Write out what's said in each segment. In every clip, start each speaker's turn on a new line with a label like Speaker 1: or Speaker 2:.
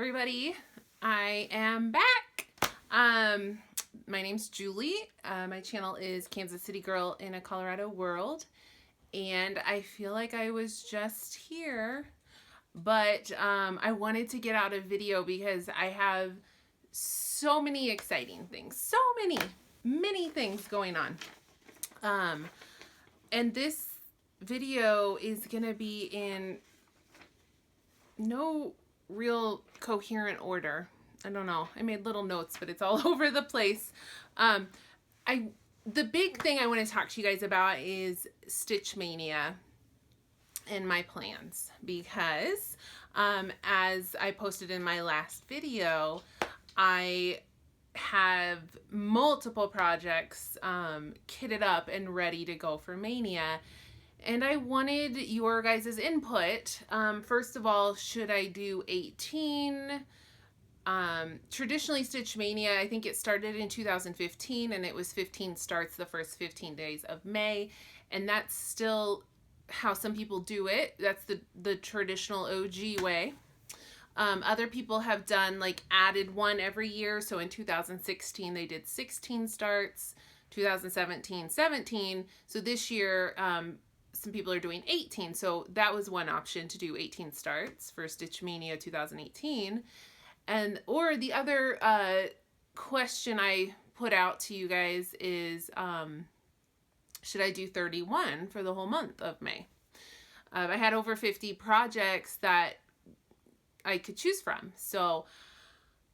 Speaker 1: everybody. I am back. My name's Julie. My channel is Kansas City Girl in a Colorado World. And I feel like I was just here, but I wanted to get out a video because I have so many exciting things. So many things going on. And this video is going to be in no real coherent order. I don't know. I made little notes, but it's all over the place. The big thing I want to talk to you guys about is Stitch Mania and my plans, because as I posted in my last video, I have multiple projects kitted up and ready to go for Maynia. And I wanted your guys' input. First of all, should I do 18? Traditionally, Stitch Mania, I think it started in 2015, and it was 15 starts the first 15 days of May. And that's still how some people do it. That's the traditional OG way. Other people have done, like, added one every year. So in 2016, they did 16 starts, 2017, 17. So this year, some people are doing 18. So that was one option, to do 18 starts for Stitch Mania 2018. Or the other question I put out to you guys is, should I do 31 for the whole month of May? I had over 50 projects that I could choose from. So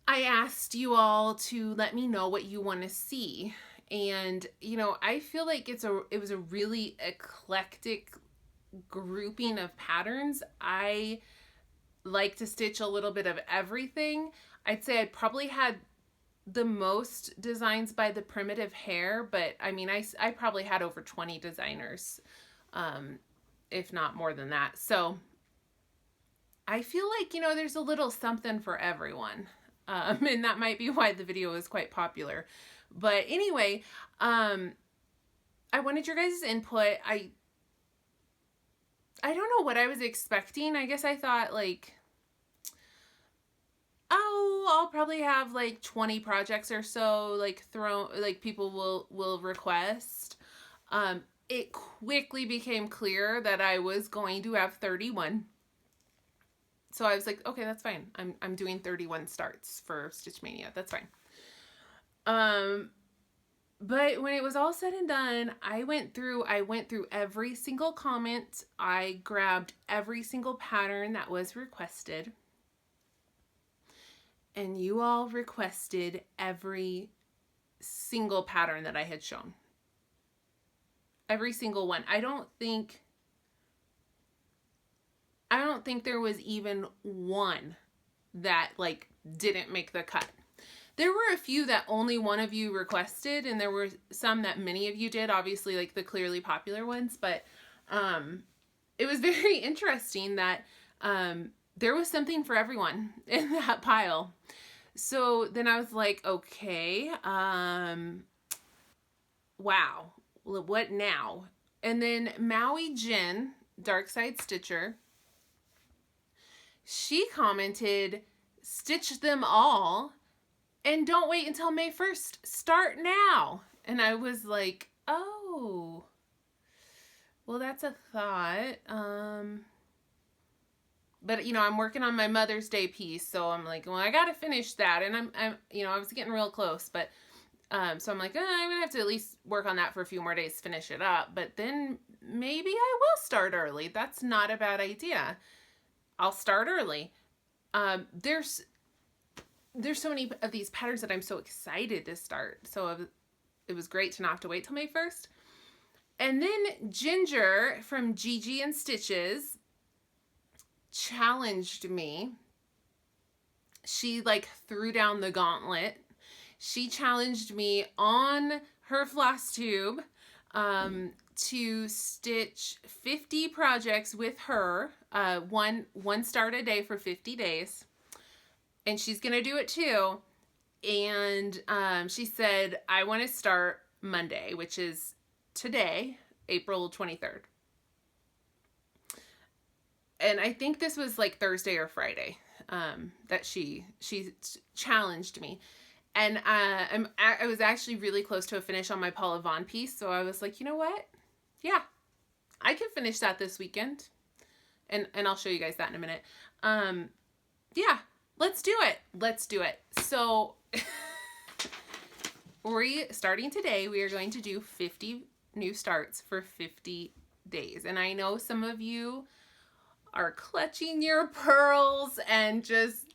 Speaker 1: I asked you all to let me know what you want to see. And, you know, I feel like it was a really eclectic grouping of patterns. I like to stitch a little bit of everything. I'd say I probably had the most designs by the Primitive Hair, but I mean, I probably had over 20 designers, if not more than that. So I feel like, you know, there's a little something for everyone. And that might be why the video is quite popular. But anyway, I wanted your guys' input. I don't know what I was expecting. I guess I thought, like, oh, I'll probably have like 20 projects or so, like, people will request. It quickly became clear that I was going to have 31. So I was like, okay, that's fine. I'm doing 31 starts for Stitch Mania. That's fine. But when it was all said and done, I went through every single comment. I grabbed every single pattern that was requested. And you all requested every single pattern that I had shown. Every single one. I don't think there was even one that, like, didn't make the cut. There were a few that only one of you requested, and there were some that many of you did, obviously, like the clearly popular ones, but it was very interesting that there was something for everyone in that pile. So then I was like, okay, wow, what now? And then Maui Jen, Dark Side Stitcher, she commented, stitch them all. And don't wait until May 1st. Start now. And I was like, oh, well, that's a thought. But, you know, I'm working on my Mother's Day piece. So I'm like, well, I got to finish that. And I'm, you know, I was getting real close. But, so I'm like, I'm going to have to at least work on that for a few more days to finish it up. But then maybe I will start early. That's not a bad idea. I'll start early. There's so many of these patterns that I'm so excited to start. So it was great to not have to wait till May 1st. And then Ginger from Gigi and Stitches challenged me. She, like, threw down the gauntlet. She challenged me on her Flosstube to stitch 50 projects with her, one start a day for 50 days. And she's going to do it too. And she said, I want to start Monday, which is today, April 23rd. And I think this was like Thursday or Friday. that she challenged me. And I was actually really close to a finish on my Paula Vaughn piece. So I was like, you know what? Yeah, I can finish that this weekend. And I'll show you guys that in a minute. Yeah, let's do it. Let's do it. So starting today, we are going to do 50 new starts for 50 days. And I know some of you are clutching your pearls and just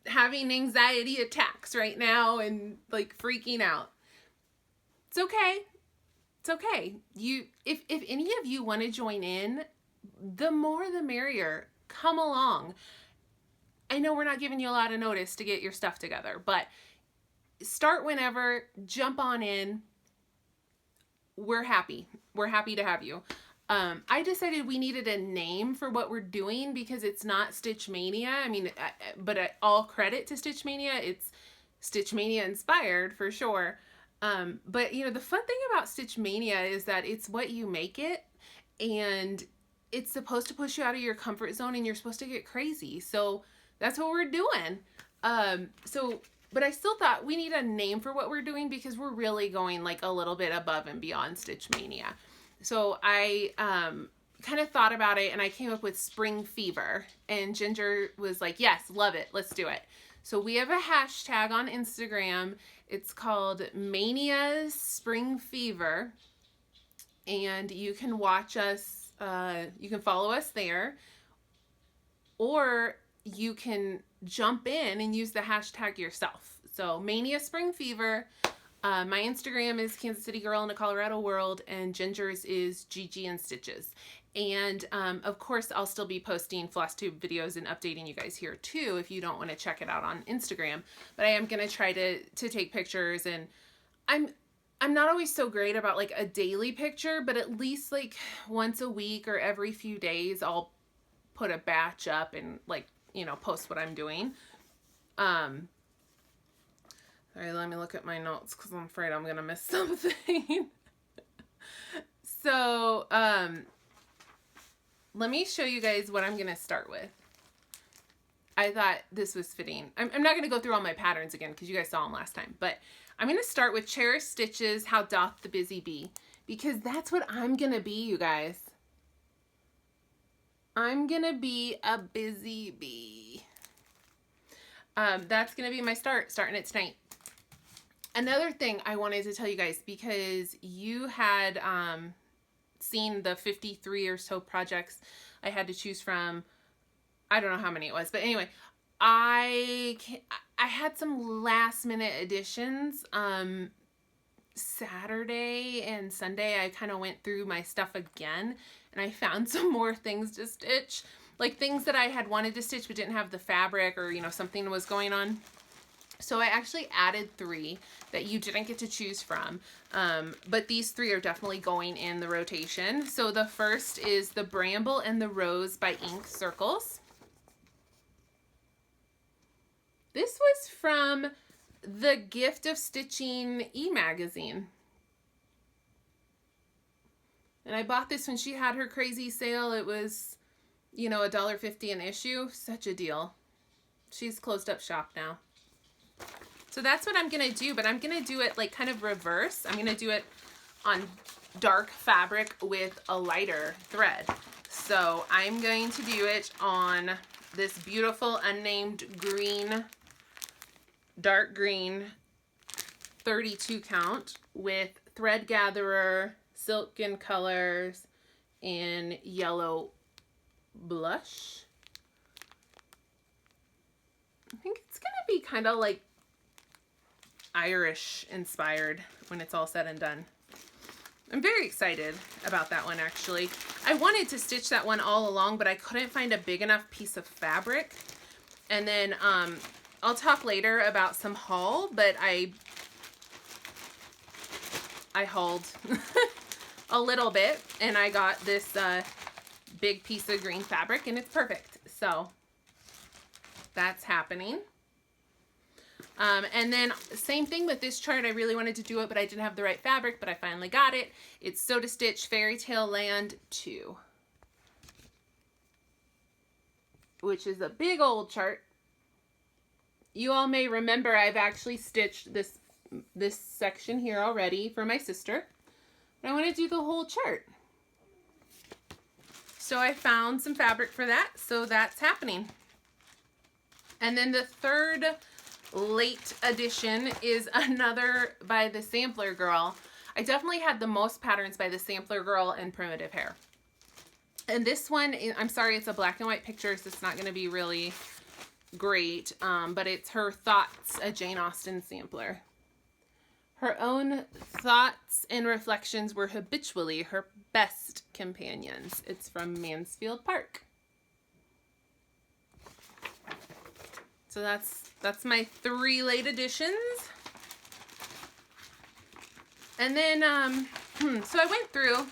Speaker 1: having anxiety attacks right now and like freaking out. It's okay. It's okay. If any of you want to join in, the more the merrier. Come along. I know we're not giving you a lot of notice to get your stuff together, but start whenever, jump on in. We're happy. We're happy to have you. I decided we needed a name for what we're doing because it's not Stitch Mania. I mean, but all credit to Stitch Mania. It's Stitch Mania inspired for sure. But you know, the fun thing about Stitch Mania is that it's what you make it, and it's supposed to push you out of your comfort zone, and you're supposed to get crazy. So that's what we're doing. But I still thought we need a name for what we're doing because we're really going like a little bit above and beyond Stitch Mania. So I kind of thought about it and I came up with Spring Fever, and Ginger was like, yes, love it. Let's do it. So we have a hashtag on Instagram. It's called Maynia Spring Fever, and you can watch us. You can follow us there, or you can jump in and use the hashtag yourself. So Maynia Spring Fever. My Instagram is Kansas City Girl in a Colorado World, and Ginger's is Gigi and Stitches. And of course, I'll still be posting Flosstube videos and updating you guys here too if you don't want to check it out on Instagram. But I am gonna try to take pictures, and I'm not always so great about like a daily picture, but at least like once a week or every few days, I'll put a batch up and like, you know, post what I'm doing. Sorry, let me look at my notes because I'm afraid I'm going to miss something. So, let me show you guys what I'm going to start with. I thought this was fitting. I'm not going to go through all my patterns again because you guys saw them last time. But I'm going to start with Cherished Stitches, How Doth the Busy Bee. Because that's what I'm going to be, you guys. I'm going to be a busy bee. That's going to be my starting it tonight. Another thing I wanted to tell you guys, because you had seen the 53 or so projects I had to choose from. I don't know how many it was, but anyway, I had some last minute additions. Saturday and Sunday, I kind of went through my stuff again, and I found some more things to stitch, like things that I had wanted to stitch but didn't have the fabric, or you know, something was going on. So I actually added 3 that you didn't get to choose from, but these 3 are definitely going in the rotation. So the first is the Bramble and the Rose by Ink Circles. This was from the Gift of Stitching e-magazine. And I bought this when she had her crazy sale. It was, you know, $1.50 an issue. Such a deal. She's closed up shop now. So that's what I'm going to do, but I'm going to do it like kind of reverse. I'm going to do it on dark fabric with a lighter thread. So I'm going to do it on this beautiful unnamed green, dark green 32 count with thread gatherer, silken colors, and yellow blush. I think it's going to be kind of like Irish inspired when it's all said and done. I'm very excited about that one, actually. I wanted to stitch that one all along, but I couldn't find a big enough piece of fabric. And then I'll talk later about some haul, but I hauled a little bit, and I got this big piece of green fabric, and it's perfect. So that's happening. And then same thing with this chart. I really wanted to do it, but I didn't have the right fabric, but I finally got it. It's Sew to Stitch Fairy Tale Land 2, which is a big old chart. you all may remember I've actually stitched this section here already for my sister. But I want to do the whole chart. So I found some fabric for that, so that's happening. And then the third late addition is another by the Sampler Girl. I definitely had the most patterns by the Sampler Girl and Primitive Hair. And this one, I'm sorry, it's a black and white picture, so it's not going to be really great, but it's her thoughts, a Jane Austen sampler. Her own thoughts and reflections were habitually her best companions. It's from Mansfield Park. So that's my 3 late additions. And then, so I went through,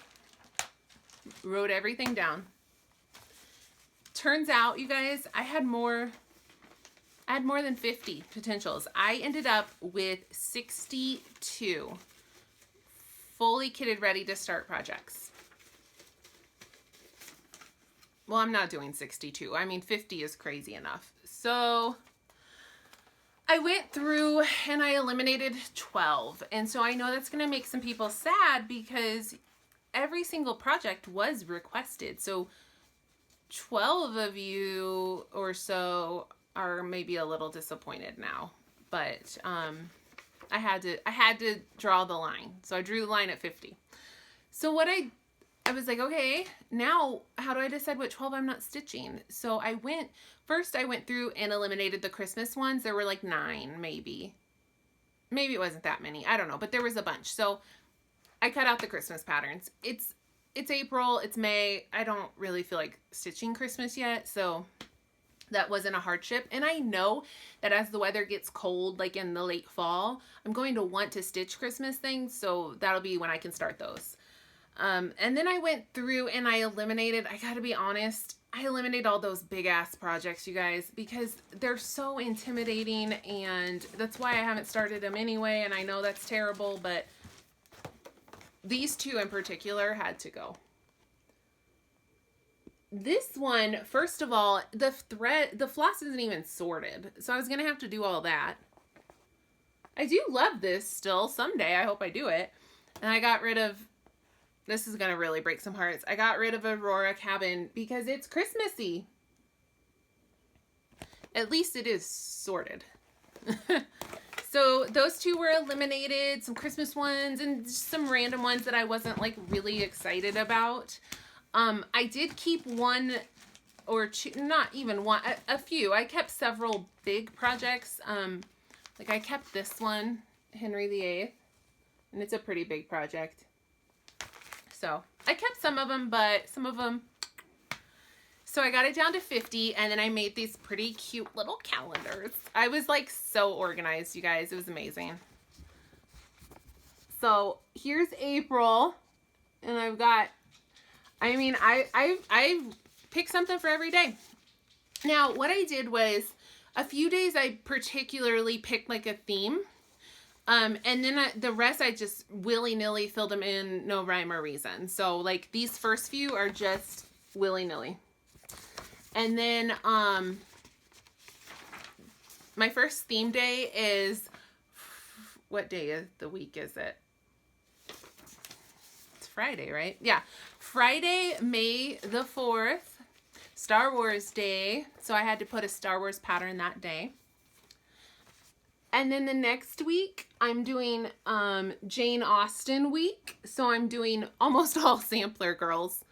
Speaker 1: wrote everything down. Turns out, you guys, I had more than 50 potentials. I ended up with 62 fully kitted, ready to start projects. Well, I'm not doing 62. I mean, 50 is crazy enough. So I went through and I eliminated 12. And so I know that's going to make some people sad because every single project was requested. So 12 of you or so are maybe a little disappointed now, but I had to draw the line. So I drew the line at 50. So what I was like, okay, now how do I decide what 12 I'm not stitching? So I went through and eliminated the Christmas ones. There were like 9, maybe it wasn't that many. I don't know, but there was a bunch. So I cut out the Christmas patterns. It's April, it's May. I don't really feel like stitching Christmas yet. So that wasn't a hardship. And I know that as the weather gets cold, like in the late fall, I'm going to want to stitch Christmas things. So that'll be when I can start those. And then I went through and I eliminated, I gotta be honest, I eliminated all those big ass projects, you guys, because they're so intimidating, and that's why I haven't started them anyway. And I know that's terrible, but these 2 in particular had to go. This one, first of all, the floss isn't even sorted, so I was gonna have to do all that. I do love this still. Someday I hope I do it. And I got rid of, this is gonna really break some hearts, I got rid of Aurora Cabin because it's Christmassy. At least it is sorted. So those 2 were eliminated, some Christmas ones and just some random ones that I wasn't like really excited about. I did keep 1 or 2, not even 1, a few. I kept several big projects. Like I kept this one, Henry VIII, and it's a pretty big project. So I kept some of them, but some of them. So I got it down to 50, and then I made these pretty cute little calendars. I was like so organized, you guys. It was amazing. So here's April, and I've got, I mean, I picked something for every day. Now, what I did was a few days I particularly picked like a theme. And then the rest I just willy-nilly filled them in, no rhyme or reason. So like these first few are just willy-nilly. And then my first theme day is, what day of the week is it? It's Friday, right? Yeah. Friday, May the 4th, Star Wars Day. So I had to put a Star Wars pattern that day. And then the next week, I'm doing Jane Austen week. So I'm doing almost all Sampler Girls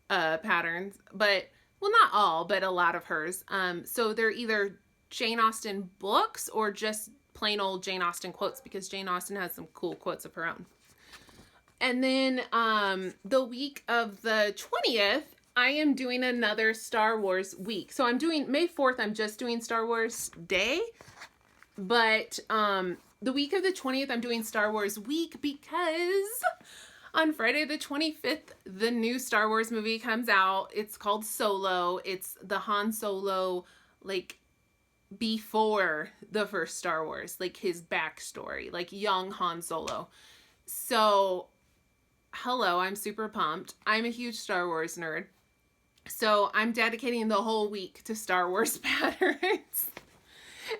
Speaker 1: patterns. But, well, not all, but a lot of hers. So they're either Jane Austen books or just plain old Jane Austen quotes, because Jane Austen has some cool quotes of her own. And then the week of the 20th, I am doing another Star Wars week. So I'm doing May 4th, I'm just doing Star Wars Day. But the week of the 20th, I'm doing Star Wars week because on Friday the 25th, the new Star Wars movie comes out. It's called Solo. It's the Han Solo, like, before the first Star Wars, like his backstory, like young Han Solo. So, hello, I'm super pumped. I'm a huge Star Wars nerd. So I'm dedicating the whole week to Star Wars patterns.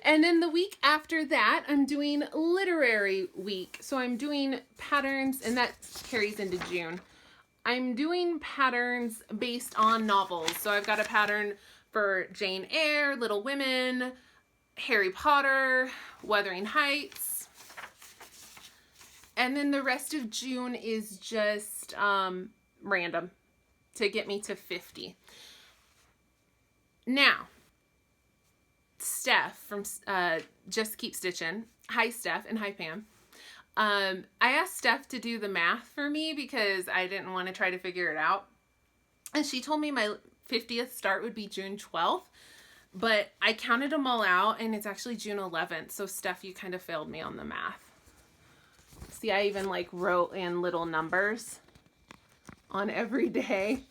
Speaker 1: And then the week after that, I'm doing literary week. So I'm doing patterns, and that carries into June. I'm doing patterns based on novels. So I've got a pattern for Jane Eyre, Little Women, Harry Potter, Wuthering Heights. And then the rest of June is just random to get me to 50. Now, Steph from Just Keep Stitching. Hi, Steph, and hi, Pam. I asked Steph to do the math for me because I didn't want to try to figure it out. And she told me my 50th start would be June 12th. But I counted them all out, and it's actually June 11th. So, Steph, you kind of failed me on the math. See, I even, like, wrote in little numbers on every day.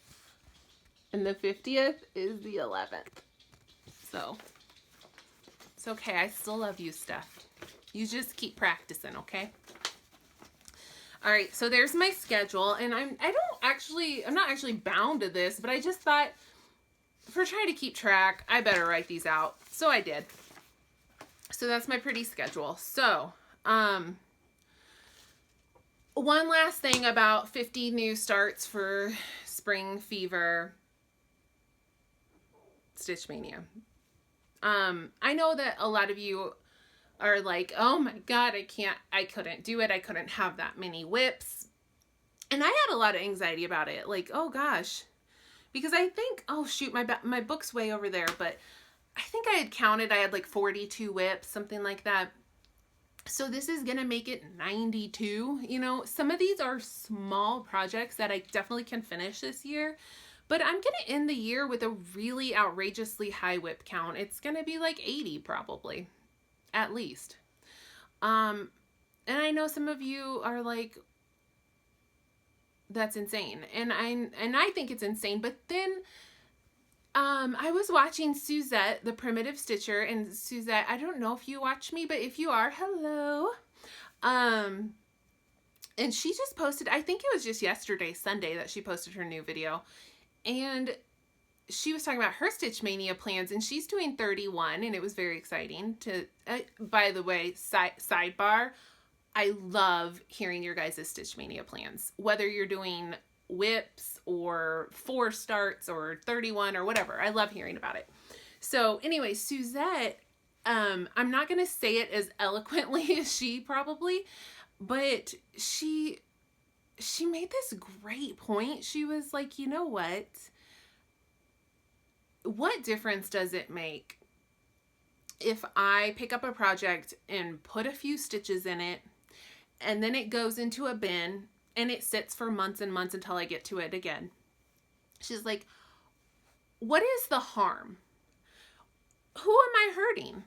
Speaker 1: And the 50th is the 11th. So, it's okay. I still love you, Steph. You just keep practicing, okay? All right, so there's my schedule. And I'm not actually bound to this, but I just thought, for trying to keep track, I better write these out. So I did. So that's my pretty schedule. So, one last thing about 50 new starts for Spring Fever Stitch Mania. I know that a lot of you are like, oh my God, I couldn't do it. I couldn't have that many whips. And I had a lot of anxiety about it. Like, oh gosh. Because I think, oh shoot, my book's way over there, but I think I had counted, I had like 42 whips, something like that. So this is going to make it 92. You know, some of these are small projects that I definitely can finish this year, but I'm going to end the year with a really outrageously high whip count. It's going to be like 80 probably, at least. And I know some of you are like, that's insane. And I think it's insane. But then I was watching Suzette, the Primitive Stitcher, and Suzette, I don't know if you watch me, but if you are, hello. And she just posted, I think it was just yesterday, Sunday, that she posted her new video. And she was talking about her Stitch Mania plans, and she's doing 31, and it was very exciting to, by the way, sidebar, I love hearing your guys' Stitch Mania plans, whether you're doing whips or 4 starts or 31 or whatever. I love hearing about it. So anyway, Suzette, I'm not going to say it as eloquently as she probably, but she made this great point. She was like, you know what difference does it make if I pick up a project and put a few stitches in it, and then it goes into a bin and it sits for months and months until I get to it again? She's like, what is the harm? Who am I hurting?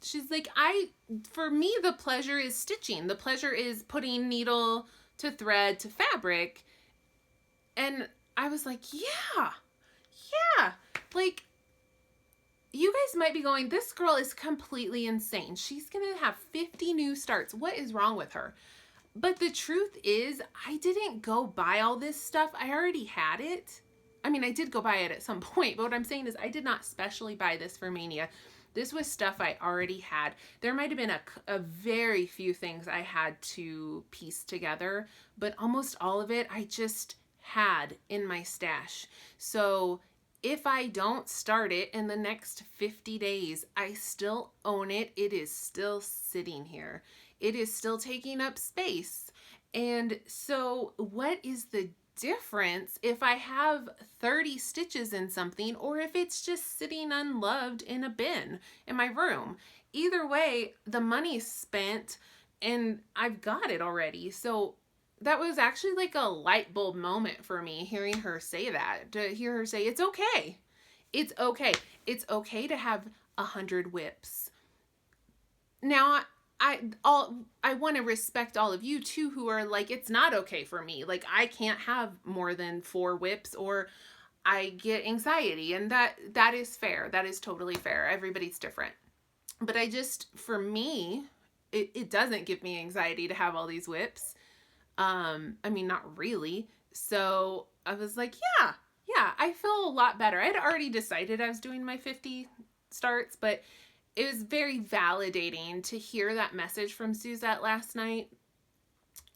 Speaker 1: She's like, for me, the pleasure is stitching. The pleasure is putting needle to thread to fabric. And I was like, yeah. Like, you guys might be going, this girl is completely insane. She's going to have 50 new starts. What is wrong with her? But the truth is, I didn't go buy all this stuff. I already had it. I mean, I did go buy it at some point, but what I'm saying is I did not specially buy this for Maynia. This was stuff I already had. There might have been a very few things I had to piece together, but almost all of it I just had in my stash. So if I don't start it in the next 50 days, I still own it. It is still sitting here. It is still taking up space. And so what is the difference if I have 30 stitches in something or if it's just sitting unloved in a bin in my room? Either way, the money's spent and I've got it already. So that was actually like a light bulb moment for me, hearing her say that, to hear her say, it's okay. It's okay. It's okay to have 100 whips. Now, I want to respect all of you too, who are like, it's not okay for me. Like, I can't have more than 4 whips or I get anxiety. And that is fair. That is totally fair. Everybody's different. But for me, it doesn't give me anxiety to have all these whips. I mean, not really. So I was like, yeah, I feel a lot better. I had already decided I was doing my 50 starts, but it was very validating to hear that message from Suzette last night.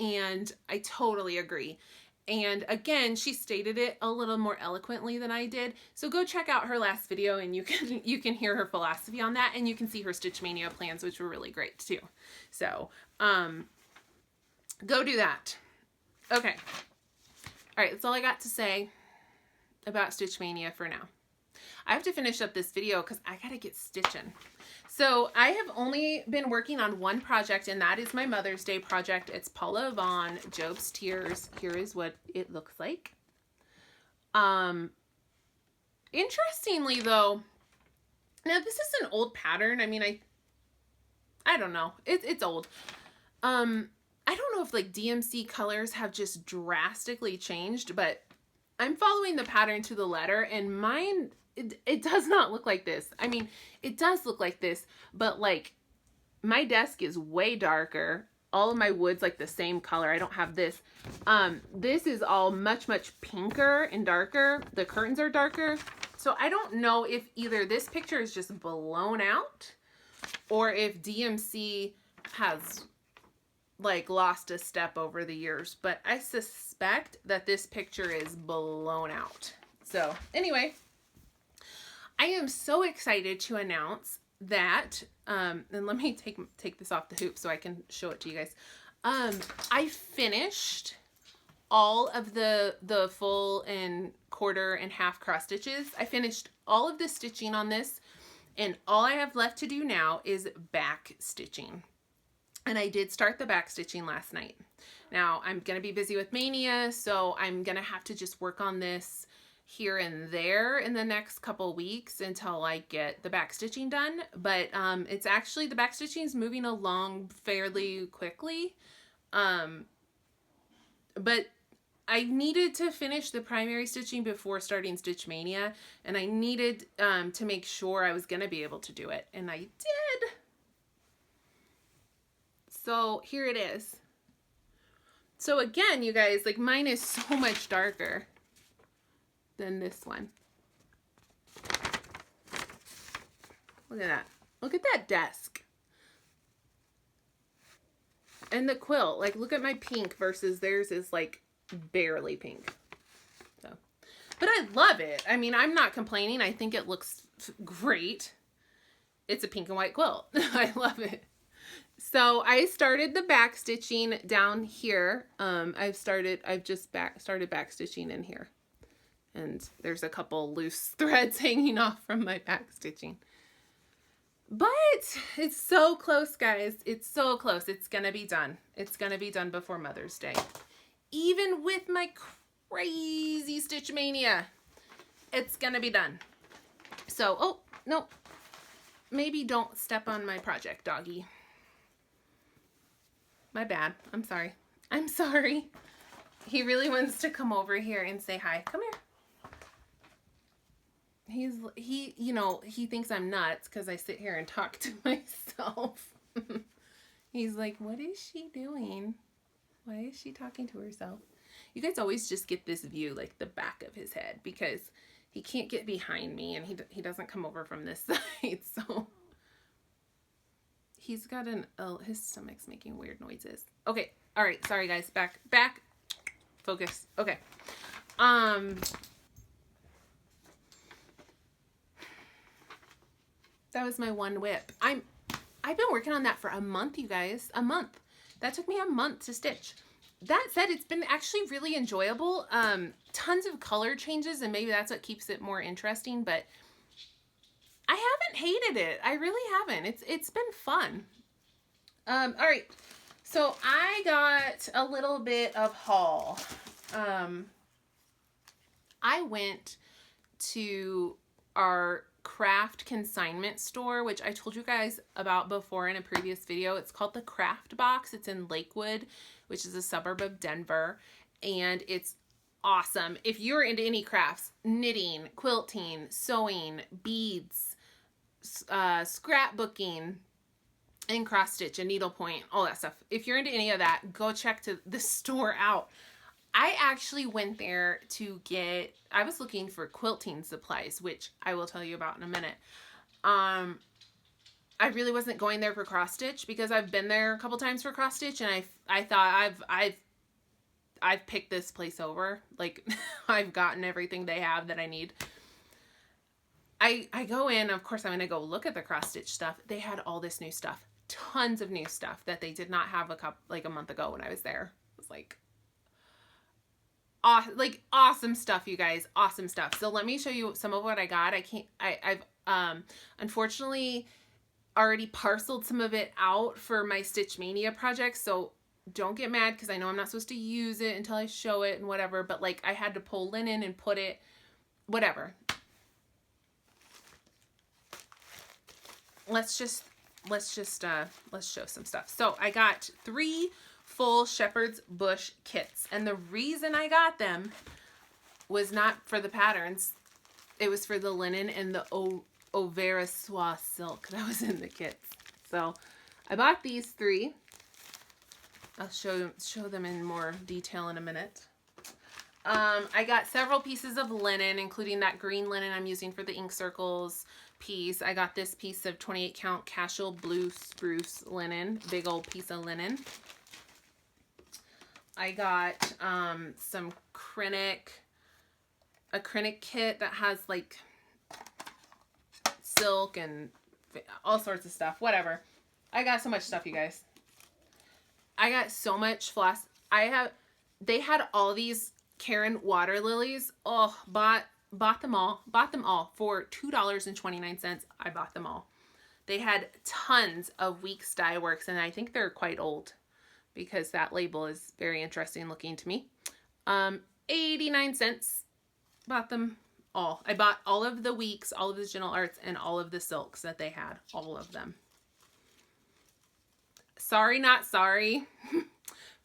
Speaker 1: And I totally agree. And again, she stated it a little more eloquently than I did. So go check out her last video and you can hear her philosophy on that, and you can see her Stitch Mania plans, which were really great too. So, go do that. Okay. All right, that's all I got to say about Stitch Mania for now. I have to finish up this video because I got to get stitching. So I have only been working on one project, and that is my Mother's Day project. It's Paula Vaughn, Job's Tears. Here is what it looks like. Interestingly though, now this is an old pattern. I mean, I don't know. It's old. I don't know if like DMC colors have just drastically changed, but I'm following the pattern to the letter, and mine, it does not look like this. I mean, it does look like this, but like my desk is way darker. All of my wood's like the same color. I don't have this. This is all much, much pinker and darker. The curtains are darker. So I don't know if either this picture is just blown out or if DMC has like lost a step over the years, but I suspect that this picture is blown out. So anyway, I am so excited to announce that, and let me take this off the hoop so I can show it to you guys. I finished all of the full and quarter and half cross stitches. I finished all of the stitching on this, and all I have left to do now is back stitching. And I did start the back stitching last night. Now I'm going to be busy with Maynia, so I'm going to have to just work on this here and there in the next couple weeks until I get the back stitching done. But it's actually, the back stitching is moving along fairly quickly. But I needed to finish the primary stitching before starting Stitch Mania, and I needed to make sure I was going to be able to do it, and I did. So here it is. So again, you guys, like mine is so much darker than this one. Look at that. Look at that desk. And the quilt, like look at my pink versus theirs is like barely pink. So, but I love it. I mean, I'm not complaining. I think it looks great. It's a pink and white quilt. I love it. So I started the back stitching down here. I've just started back stitching in here. And there's a couple loose threads hanging off from my back stitching. But it's so close, guys. It's so close. It's going to be done. It's going to be done before Mother's Day. Even with my crazy Stitch Mania, it's going to be done. So, oh, no. Maybe don't step on my project, doggy. My bad. I'm sorry. I'm sorry. He really wants to come over here and say hi. Come here. He thinks I'm nuts because I sit here and talk to myself. He's like, what is she doing? Why is she talking to herself? You guys always just get this view, like the back of his head, because he can't get behind me and he doesn't come over from this side. So he's got his stomach's making weird noises. Okay. All right. Sorry guys. Back, focus. Okay. That was my one whip. I've been working on that for a month, you guys. A month. That took me a month to stitch. That said, it's been actually really enjoyable. Tons of color changes, and maybe that's what keeps it more interesting, but I haven't hated it. I really haven't. It's been fun. All right. So I got a little bit of haul. I went to our craft consignment store, which I told you guys about before in a previous video. It's called the Craft Box. It's in Lakewood, which is a suburb of Denver, and it's awesome. If you're into any crafts, knitting, quilting, sewing, beads, scrapbooking, and cross stitch and needlepoint, all that stuff. If you're into any of that, go check the store out. I actually went there to get, I was looking for quilting supplies, which I will tell you about in a minute. I really wasn't going there for cross stitch because I've been there a couple times for cross stitch, and I thought I've picked this place over. Like, I've gotten everything they have that I need. I go in, of course I'm going to go look at the cross stitch stuff. They had all this new stuff, tons of new stuff that they did not have a month ago when I was there. It was like awesome stuff, you guys, awesome stuff. So let me show you some of what I got. I've unfortunately already parceled some of it out for my Stitch Mania project, so don't get mad because I know I'm not supposed to use it until I show it and whatever, but like I had to pull linen and put it, whatever. Let's show some stuff. So I got 3 full shepherd's bush kits, and the reason I got them was not for the patterns. It was for the linen and the Overa Soie silk that was in the kits. So I bought these 3. I'll show them in more detail in a minute. I got several pieces of linen, including that green linen I'm using for the ink circles piece. I got this piece of 28 count Cashel blue spruce linen, big old piece of linen. I got some acrylic kit that has like silk and all sorts of stuff, whatever. I got so much stuff, you guys. I got so much floss. They had all these Karen water lilies. Oh, bought them all for $2.29. I bought them all. They had tons of Weeks Dye Works, and I think they're quite old because that label is very interesting looking to me. 89 cents. Bought them all. I bought all of the Weeks, all of the Gentle Arts, and all of the silks that they had. All of them. Sorry, not sorry.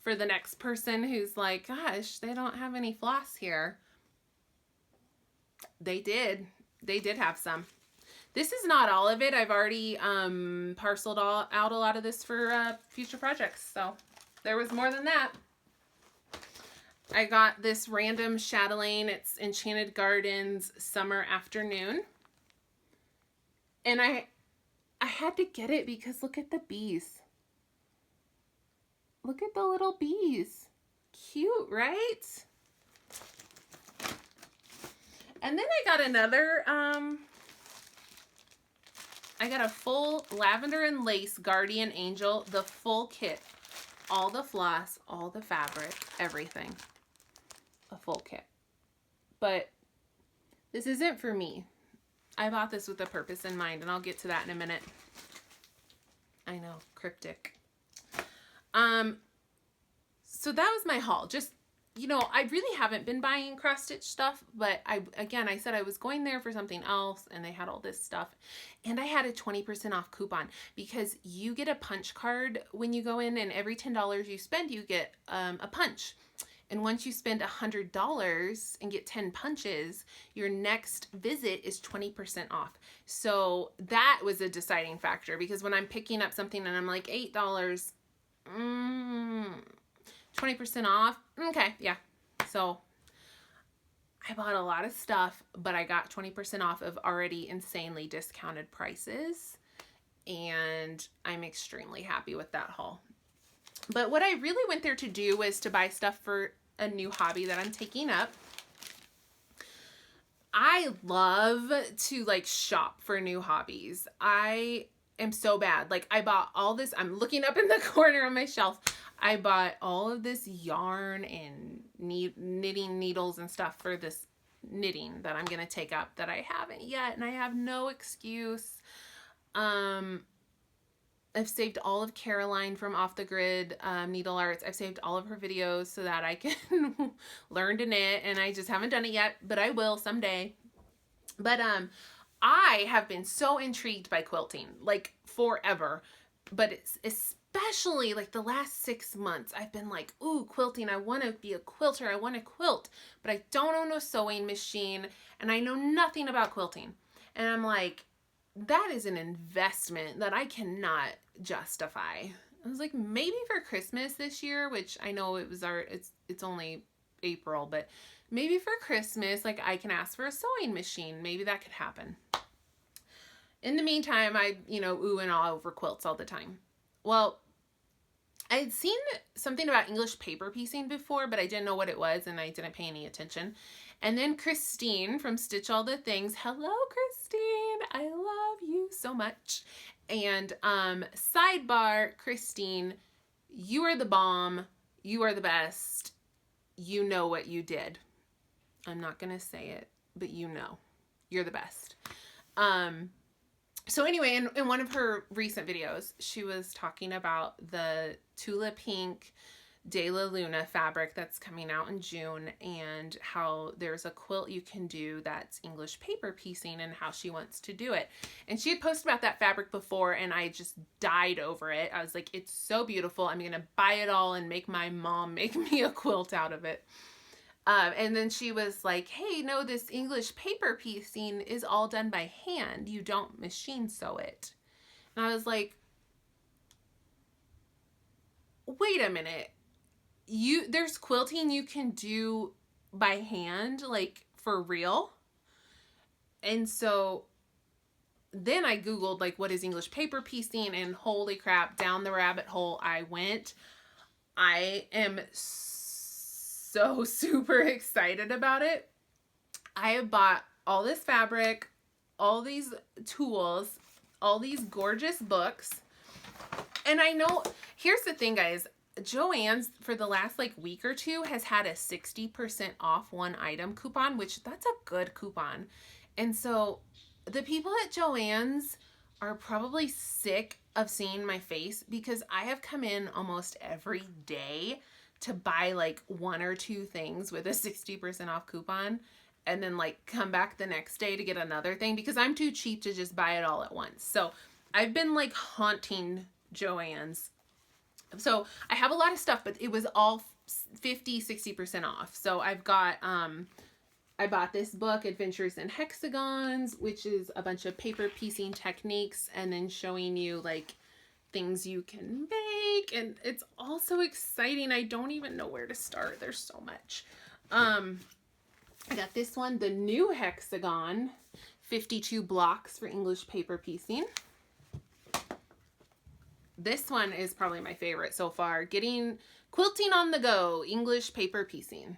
Speaker 1: For the next person who's like, gosh, they don't have any floss here. They did have some. This is not all of it. I've already parceled out a lot of this for future projects. So there was more than that. I got this random chatelaine. It's Enchanted Gardens Summer Afternoon. And I had to get it because look at the bees. Look at the little bees. Cute, right? And then I got another, I got a full lavender and lace Guardian Angel, the full kit. All the floss, all the fabric, everything. A full kit. But this isn't for me. I bought this with a purpose in mind, and I'll get to that in a minute. I know, cryptic. So that was my haul. Just, you know, I really haven't been buying cross stitch stuff, but I said I was going there for something else, and they had all this stuff, and I had a 20% off coupon because you get a punch card when you go in, and every $10 you spend, you get a punch. And once you spend $100 and get 10 punches, your next visit is 20% off. So that was a deciding factor because when I'm picking up something and I'm like $8, 20% off. Okay, yeah. So I bought a lot of stuff, but I got 20% off of already insanely discounted prices. And I'm extremely happy with that haul. But what I really went there to do was to buy stuff for a new hobby that I'm taking up. I love to like shop for new hobbies. I am so bad. Like I bought all this. I'm looking up in the corner on my shelf. I bought all of this yarn and knitting needles and stuff for this knitting that I'm going to take up that I haven't yet. And I have no excuse. I've saved all of Caroline from Off the Grid Needle Arts. I've saved all of her videos so that I can learn to knit, and I just haven't done it yet, but I will someday. But I have been so intrigued by quilting, like forever, but it's especially like the last 6 months, I've been like, ooh, quilting. I want to be a quilter. I want to quilt, but I don't own a sewing machine, and I know nothing about quilting. And I'm like, that is an investment that I cannot justify. I was like, maybe for Christmas this year, which I know it's only April, but maybe for Christmas, like I can ask for a sewing machine. Maybe that could happen. In the meantime, I, ooh and ah over quilts all the time. Well, I had seen something about English paper piecing before, but I didn't know what it was and I didn't pay any attention. And then Christine from Stitch All the Things. Hello, Christine. I love you so much. And sidebar, Christine, you are the bomb. You are the best. You know what you did. I'm not going to say it, but you know. You're the best. So anyway, in one of her recent videos, she was talking about the Tula Pink De La Luna fabric that's coming out in June, and how there's a quilt you can do that's English paper piecing, and how she wants to do it. And she had posted about that fabric before, and I just died over it. I was like, it's so beautiful. I'm going to buy it all and make my mom make me a quilt out of it. And then she was like, hey, no, this English paper piecing is all done by hand. You don't machine sew it. And I was like, wait a minute. There's quilting you can do by hand, like for real. And so then I Googled like, what is English paper piecing? And holy crap, down the rabbit hole I went. I am so super excited about it. I have bought all this fabric, all these tools, all these gorgeous books. And I know, here's the thing, guys. Joann's for the last like week or two has had a 60% off one item coupon, which that's a good coupon. And so the people at Joann's are probably sick of seeing my face, because I have come in almost every day to buy like one or two things with a 60% off coupon, and then like come back the next day to get another thing, because I'm too cheap to just buy it all at once. So I've been like haunting Joann's. So I have a lot of stuff, but it was all 50-60% off. So I've got, I bought this book, Adventures in Hexagons, which is a bunch of paper piecing techniques, and then showing you like things you can make. And it's all so exciting. I don't even know where to start. There's so much. I got this one, the new Hexagon, 52 blocks for English paper piecing. This one is probably my favorite so far. Quilting on the go, English paper piecing.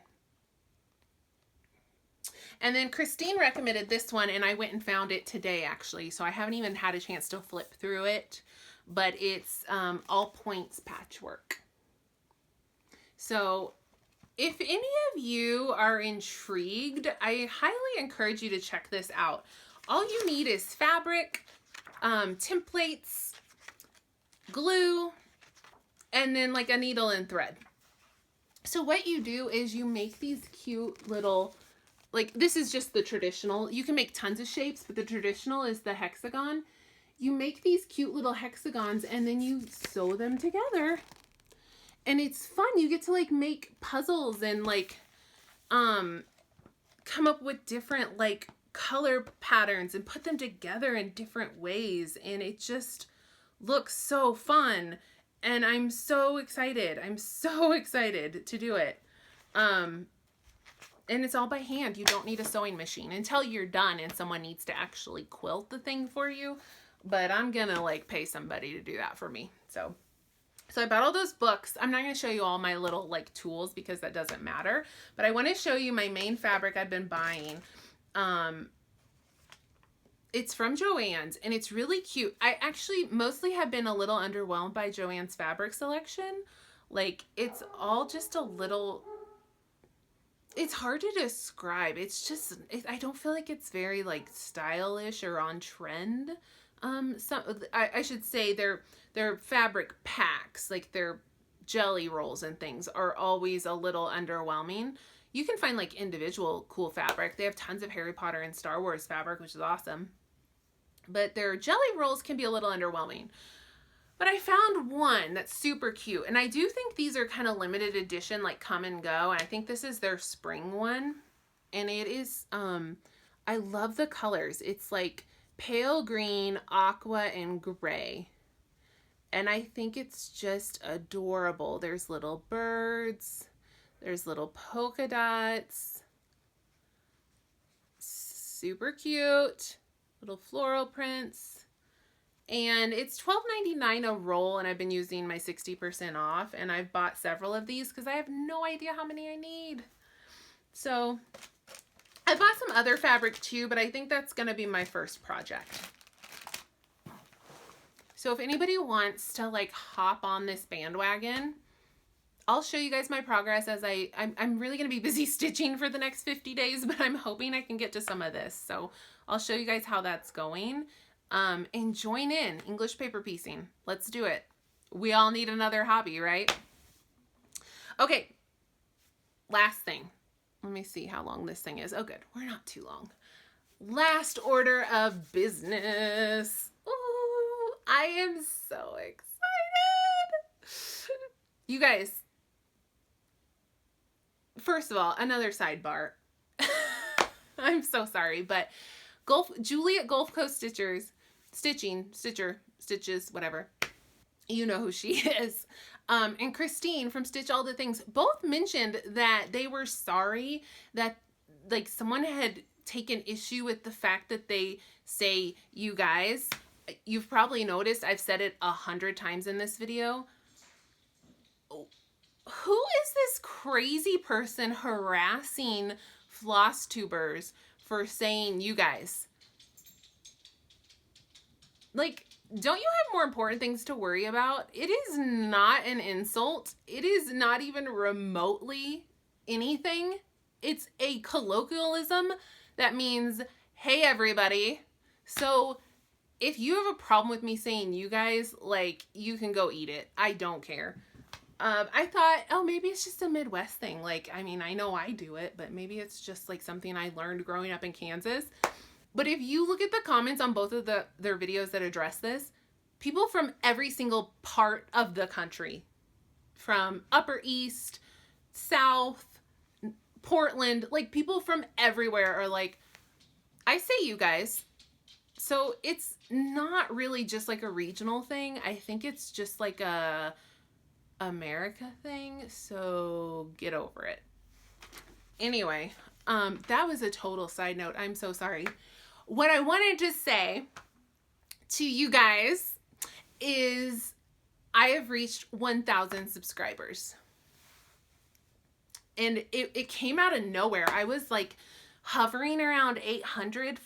Speaker 1: And then Christine recommended this one, and I went and found it today actually. So I haven't even had a chance to flip through it, but it's all points patchwork. So if any of you are intrigued, I highly encourage you to check this out. All you need is fabric, templates, glue, and then like a needle and thread. So what you do is you make these cute little, like this is just the traditional. You can make tons of shapes, but the traditional is the hexagon. You make these cute little hexagons and then you sew them together. And it's fun. You get to like make puzzles and like come up with different like color patterns and put them together in different ways. And it just looks so fun, and I'm so excited. I'm so excited to do it. And it's all by hand. You don't need a sewing machine until you're done and someone needs to actually quilt the thing for you. But I'm gonna like pay somebody to do that for me. So I bought all those books. I'm not gonna show you all my little like tools because that doesn't matter. But I want to show you my main fabric I've been buying. It's from Joann's, and it's really cute. I actually mostly have been a little underwhelmed by Joann's fabric selection. Like, it's all just a little, it's hard to describe. It's just, I don't feel like it's very like stylish or on trend. I should say their fabric packs, like their jelly rolls and things, are always a little underwhelming. You can find like individual cool fabric. They have tons of Harry Potter and Star Wars fabric, which is awesome. But their jelly rolls can be a little underwhelming. But I found one that's super cute. And I do think these are kind of limited edition, like come and go. And I think this is their spring one. And it is, I love the colors. It's like pale green, aqua, and gray. And I think it's just adorable. There's little birds. There's little polka dots. Super cute. Little floral prints. And it's $12.99 a roll, and I've been using my 60% off, and I've bought several of these because I have no idea how many I need. So I bought some other fabric too, but I think that's going to be my first project. So if anybody wants to like hop on this bandwagon, I'll show you guys my progress as I'm really going to be busy stitching for the next 50 days, but I'm hoping I can get to some of this. So I'll show you guys how that's going. And join in English paper piecing. Let's do it. We all need another hobby, right? Okay. Last thing. Let me see how long this thing is. Oh, good. We're not too long. Last order of business. Ooh, I am so excited. You guys, first of all, another sidebar. I'm so sorry, but Julie at Gulf Coast Stitches, whatever. You know who she is. And Christine from Stitch All the Things both mentioned that they were sorry that like someone had taken issue with the fact that they say you guys. You've probably noticed I've said it 100 times in this video. Who is this crazy person harassing Flosstubers for saying you guys? Like, don't you have more important things to worry about? It is not an insult. It is not even remotely anything. It's a colloquialism that means, hey, everybody. So if you have a problem with me saying you guys, like, you can go eat it. I don't care. I thought, oh, maybe it's just a Midwest thing. Like, I mean, I know I do it, but maybe it's just like something I learned growing up in Kansas. But if you look at the comments on both of their videos that address this, people from every single part of the country, from Upper East, South, Portland, like people from everywhere are like, I say you guys. So it's not really just like a regional thing. I think it's just like a America thing. So get over it. Anyway, that was a total side note. I'm so sorry. What I wanted to say to you guys is I have reached 1,000 subscribers. And it came out of nowhere. I was like hovering around 800-ish.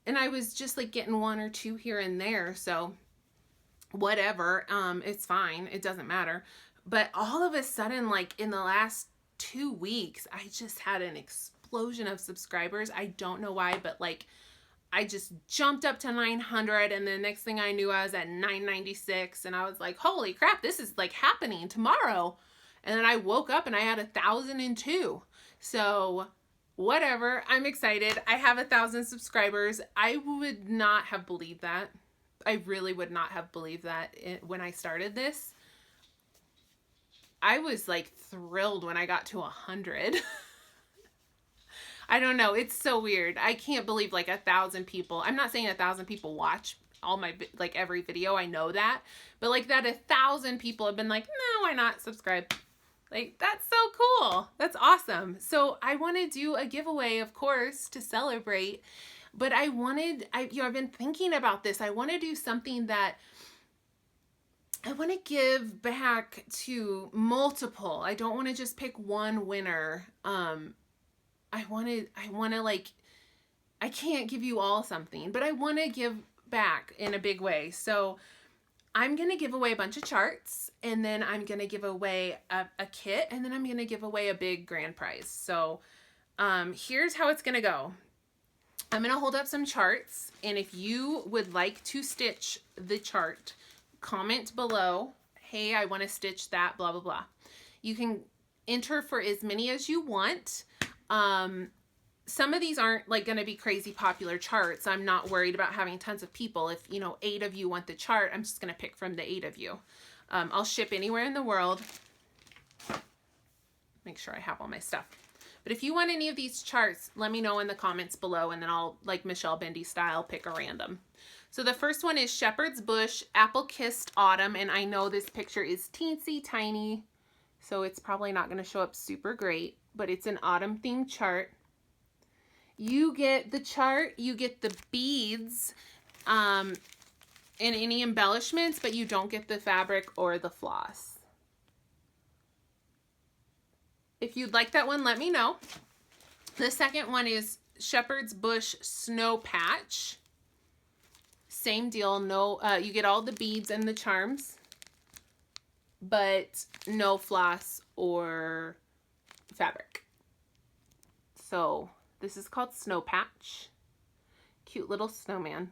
Speaker 1: And I was just like getting 1 or 2 here and there. So whatever. It's fine. It doesn't matter. But all of a sudden, like in the last 2 weeks, I just had an explosion of subscribers. I don't know why, but like I just jumped up to 900, and the next thing I knew I was at 996, and I was like, holy crap, this is like happening tomorrow. And then I woke up and I had 1,002. So whatever, I'm excited. I have 1,000 subscribers. I would not have believed that. I really would not have believed that when I started this. I was like thrilled when I got to 100. I don't know. It's so weird. I can't believe like 1,000 people. I'm not saying 1,000 people watch all my, like every video. I know that. But like that 1,000 people have been like, no, why not subscribe? Like, that's so cool. That's awesome. So I want to do a giveaway, of course, to celebrate. But I've been thinking about this. I want to do something that I want to give back to multiple. I don't want to just pick one winner. I want to like, I can't give you all something, but I want to give back in a big way. So I'm going to give away a bunch of charts, and then I'm going to give away a kit, and then I'm going to give away a big grand prize. So here's how it's going to go. I'm going to hold up some charts, and if you would like to stitch the chart, comment below, hey, I want to stitch that, blah, blah, blah. You can enter for as many as you want. Some of these aren't like going to be crazy popular charts. I'm not worried about having tons of people. If, 8 of you want the chart, I'm just going to pick from the 8 of you. I'll ship anywhere in the world. Make sure I have all my stuff. But if you want any of these charts, let me know in the comments below, and then I'll, like Michelle Bendy style, pick a random. So the first one is Shepherd's Bush Apple Kissed Autumn, and I know this picture is teensy tiny, so it's probably not going to show up super great, but it's an autumn themed chart. You get the chart, you get the beads, in any embellishments, but you don't get the fabric or the floss. If you'd like that one, let me know. The second one is Shepherd's Bush Snow Patch. Same deal. No, you get all the beads and the charms, but no floss or fabric. So this is called Snow Patch. Cute little snowman.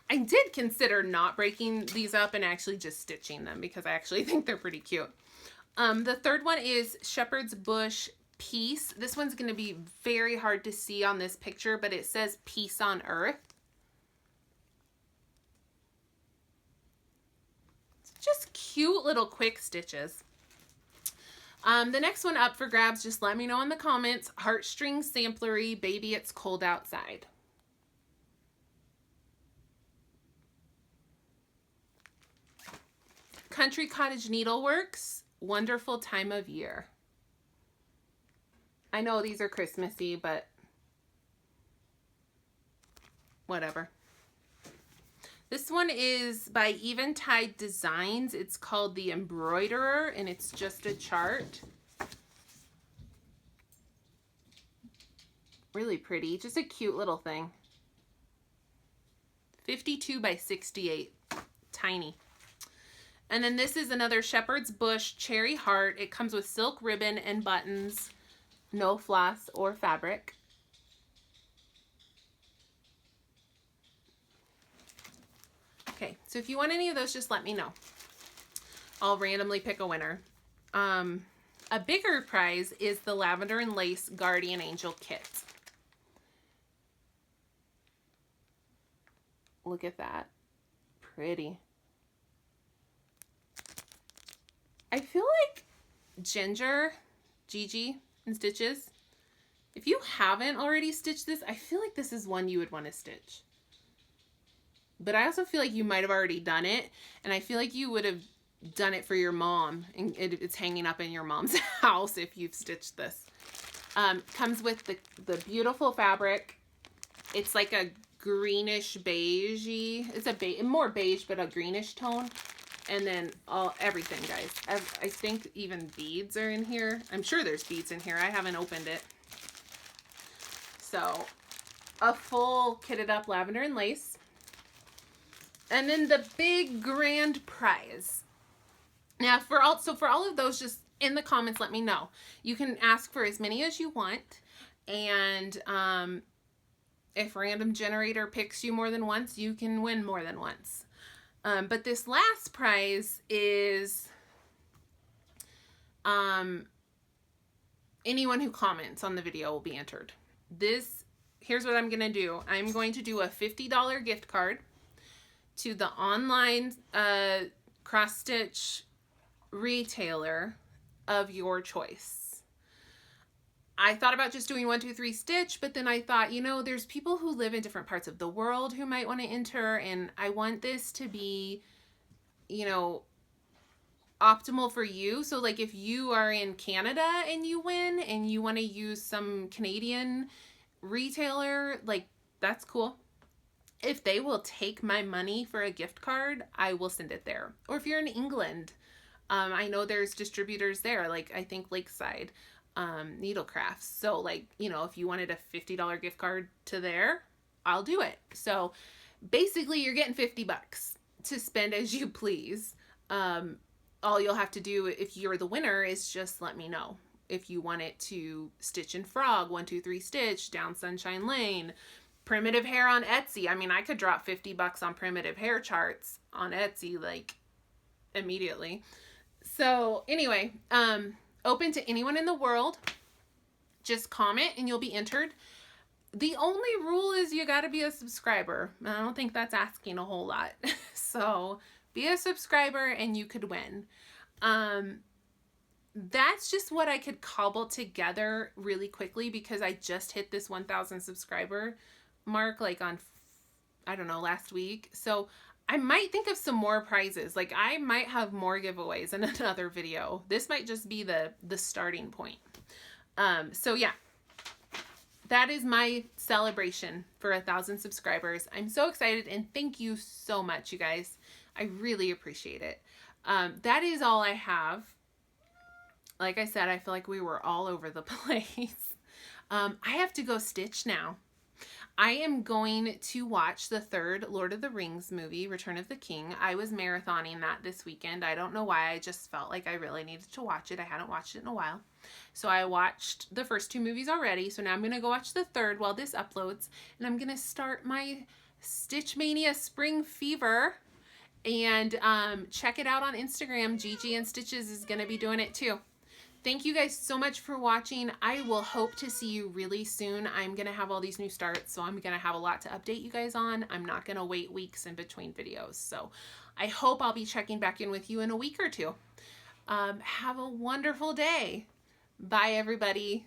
Speaker 1: I did consider not breaking these up and actually just stitching them because I actually think they're pretty cute. The third one is Shepherd's Bush Peace. This one's going to be very hard to see on this picture, but it says Peace on Earth. It's just cute little quick stitches. The next one up for grabs, just let me know in the comments. Heartstring Samplery, Baby It's Cold Outside. Country Cottage Needleworks, Wonderful Time of Year. I know these are Christmassy, but whatever. This one is by Eventide Designs. It's called The Embroiderer, and it's just a chart. Really pretty. Just a cute little thing. 52 by 68. Tiny. And then this is another Shepherd's Bush Cherry Heart. It comes with silk ribbon and buttons. No floss or fabric. Okay, so if you want any of those, just let me know. I'll randomly pick a winner. A bigger prize is the Lavender and Lace Guardian Angel Kit. Look at that. Pretty. I feel like Ginger, Gigi, and Stitches, if you haven't already stitched this, I feel like this is one you would want to stitch. But I also feel like you might have already done it, and I feel like you would have done it for your mom, and it's hanging up in your mom's house if you've stitched this. Comes with the beautiful fabric. It's like a greenish beigey. It's a more beige, but a greenish tone. And then everything, guys. I think even beads are in here. I'm sure there's beads in here. I haven't opened it. So, a full kitted up lavender and lace. And then the big grand prize. Now, for all of those, just in the comments, let me know. You can ask for as many as you want. And if Random Generator picks you more than once, you can win more than once. But this last prize is anyone who comments on the video will be entered. Here's what I'm going to do. I'm going to do a $50 gift card to the online cross-stitch retailer of your choice. I thought about just doing 1, 2, 3 stitch, but then I thought, you know, there's people who live in different parts of the world who might want to enter, and I want this to be, you know, optimal for you. So like if you are in Canada and you win and you want to use some Canadian retailer, like that's cool. If they will take my money for a gift card, I will send it there. Or if you're in England, I know there's distributors there, like I think Lakeside. Needlecrafts. So like, you know, if you wanted a $50 gift card to there, I'll do it. So basically you're getting $50 to spend as you please. All you'll have to do if you're the winner is just let me know. If you want it to Stitch and Frog, 1, 2, 3 Stitch, Down Sunshine Lane, Primitive Hair on Etsy. I mean, I could drop $50 on primitive hair charts on Etsy like immediately. So anyway, open to anyone in the world. Just comment and you'll be entered. The only rule is you got to be a subscriber. I don't think that's asking a whole lot. So be a subscriber and you could win. That's just what I could cobble together really quickly because I just hit this 1,000 subscriber mark like on, I don't know, last week. So I might think of some more prizes. Like I might have more giveaways in another video. This might just be the starting point. So yeah, that is my celebration for 1,000 subscribers. I'm so excited, and thank you so much, you guys. I really appreciate it. That is all I have. Like I said, I feel like we were all over the place. I have to go stitch now. I am going to watch the third Lord of the Rings movie, Return of the King. I was marathoning that this weekend. I don't know why. I just felt like I really needed to watch it. I hadn't watched it in a while. So I watched the first 2 movies already. So now I'm going to go watch the third while this uploads. And I'm going to start my Stitch Mania Spring Fever. And check it out on Instagram. Gigi and Stitches is going to be doing it too. Thank you guys so much for watching. I will hope to see you really soon. I'm going to have all these new starts, so I'm going to have a lot to update you guys on. I'm not going to wait weeks in between videos. So I hope I'll be checking back in with you in a week or 2. Have a wonderful day. Bye, everybody.